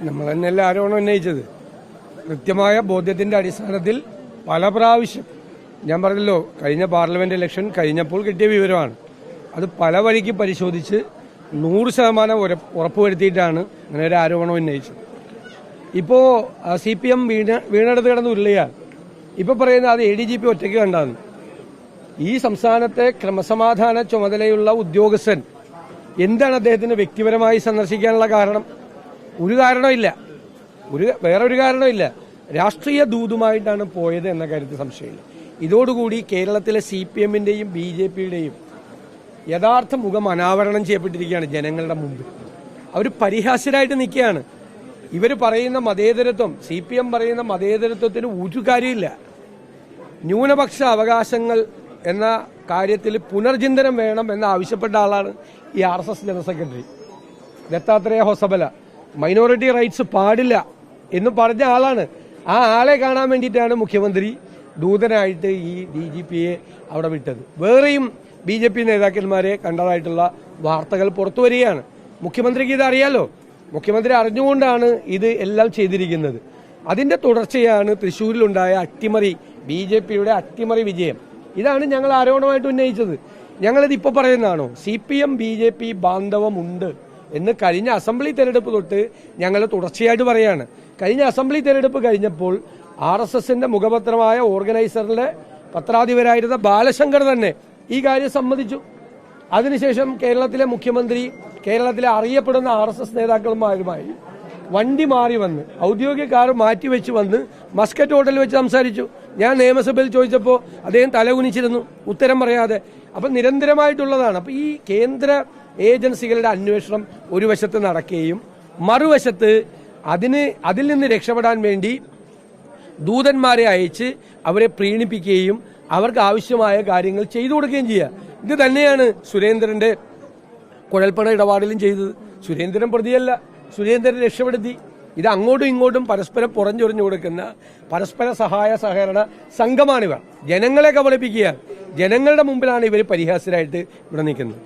നമ്മൾ തന്നെയല്ലേ ആരോപണം ഉന്നയിച്ചത്. കൃത്യമായ ബോധ്യത്തിന്റെ അടിസ്ഥാനത്തിൽ പല പ്രാവശ്യം ഞാൻ പറഞ്ഞല്ലോ, കഴിഞ്ഞ പാർലമെന്റ് ഇലക്ഷൻ കഴിഞ്ഞപ്പോൾ കിട്ടിയ വിവരമാണ്. അത് പല വഴിക്ക് പരിശോധിച്ച് 100% ഉറപ്പുവരുത്തിയിട്ടാണ് അങ്ങനെ ഒരു ആരോപണം ഉന്നയിച്ചത്. ഇപ്പോൾ CPM വീണെടുത്ത് കിടന്ന് ഉരുളിയാണ്. ഇപ്പോൾ പറയുന്നത് അത് ADGP ഒറ്റയ്ക്ക് കണ്ടാന്ന്. ഈ സംസ്ഥാനത്തെ ക്രമസമാധാന ചുമതലയുള്ള ഉദ്യോഗസ്ഥൻ എന്താണ് അദ്ദേഹത്തിന് വ്യക്തിപരമായി സന്ദർശിക്കാനുള്ള കാരണം? ഒരു കാരണമില്ല, വേറൊരു കാരണമില്ല. രാഷ്ട്രീയ ദൂതുമായിട്ടാണ് പോയത് എന്ന കാര്യത്തിൽ സംശയമില്ല. ഇതോടുകൂടി കേരളത്തിലെ CPM-ന്റെയും BJP-യുടെയും യഥാർത്ഥ മുഖം അനാവരണം ചെയ്യപ്പെട്ടിരിക്കുകയാണ് ജനങ്ങളുടെ മുമ്പിൽ. അവർ പരിഹാസ്യരായിട്ട് നിൽക്കുകയാണ്. ഇവർ പറയുന്ന മതേതരത്വം, CPM പറയുന്ന മതേതരത്വത്തിന് ഒരു കാര്യമില്ല. ന്യൂനപക്ഷ അവകാശങ്ങൾ എന്ന കാര്യത്തിൽ പുനർചിന്തനം വേണം എന്ന് ആവശ്യപ്പെട്ട ആളാണ് ഈ RSS general secretary Dattatreya Hosabale. Minority rights പാടില്ല എന്ന് പറഞ്ഞ ആളാണ്. ആ ആളെ കാണാൻ വേണ്ടിയിട്ടാണ് മുഖ്യമന്ത്രി ദൂതനായിട്ട് ഈ DGP-യെ അവിടെ വിട്ടത്. വേറെയും BJP നേതാക്കന്മാരെ കണ്ടതായിട്ടുള്ള വാർത്തകൾ പുറത്തു വരികയാണ്. മുഖ്യമന്ത്രിക്ക് ഇത് അറിയാലോ. മുഖ്യമന്ത്രി അറിഞ്ഞുകൊണ്ടാണ് ഇത് എല്ലാം ചെയ്തിരിക്കുന്നത്. അതിന്റെ തുടർച്ചയാണ് തൃശ്ശൂരിലുണ്ടായ അട്ടിമറി, BJP-യുടെ അട്ടിമറി വിജയം. ഇതാണ് ഞങ്ങൾ ആരോപണമായിട്ട് ഉന്നയിച്ചത്. ഞങ്ങളിത് ഇപ്പോൾ പറയുന്നതാണോ? CPM BJP ബാന്ധവമുണ്ട് എന്ന് കഴിഞ്ഞ അസംബ്ലി തെരഞ്ഞെടുപ്പ് തൊട്ട് ഞങ്ങൾ തുടർച്ചയായിട്ട് പറയാണ്. കഴിഞ്ഞ അസംബ്ലി തെരഞ്ഞെടുപ്പ് കഴിഞ്ഞപ്പോൾ RSSന്റെ മുഖപത്രമായ ഓർഗനൈസറിലെ പത്രാധിപരായിരുന്ന ബാലശങ്കർ തന്നെ ഈ കാര്യം സമ്മതിച്ചു. അതിനുശേഷം കേരളത്തിലെ മുഖ്യമന്ത്രി കേരളത്തിലെ അറിയപ്പെടുന്ന RSS നേതാക്കളുമാരുമായി വണ്ടി മാറി വന്ന് ഔദ്യോഗിക കാർ മാറ്റിവെച്ച് വന്ന് മസ്കറ്റ് ഹോട്ടലിൽ വെച്ച് സംസാരിച്ചു. ഞാൻ നിയമസഭയിൽ ചോദിച്ചപ്പോൾ അദ്ദേഹം തലകുനിച്ചിരുന്നു, ഉത്തരം പറയാതെ. അപ്പം നിരന്തരമായിട്ടുള്ളതാണ്. അപ്പം ഈ കേന്ദ്ര ഏജൻസികളുടെ അന്വേഷണം ഒരു വശത്ത് നടക്കുകയും മറുവശത്ത് അതിൽ നിന്ന് രക്ഷപ്പെടാൻ വേണ്ടി ദൂതന്മാരെ അയച്ച് അവരെ പ്രീണിപ്പിക്കുകയും അവർക്ക് ആവശ്യമായ കാര്യങ്ങൾ ചെയ്തു കൊടുക്കുകയും ചെയ്യുക. ഇത് തന്നെയാണ് സുരേന്ദ്രന്റെ കുഴൽപ്പണ ഇടപാടിലും ചെയ്തത്. സുരേന്ദ്രൻ പ്രതിയല്ല, സുരേന്ദ്രൻ രക്ഷപ്പെടുത്തി. ഇത് അങ്ങോട്ടും ഇങ്ങോട്ടും പരസ്പരം പുറഞ്ഞൊറിഞ്ഞു കൊടുക്കുന്ന പരസ്പര സഹായ സഹകരണ സംഘമാണിവർ. ജനങ്ങളെ കബളിപ്പിക്കുക. ജനങ്ങളുടെ മുമ്പിലാണ് ഇവർ പരിഹാസ്യരായിട്ട് ഇവിടെ നിൽക്കുന്നത്.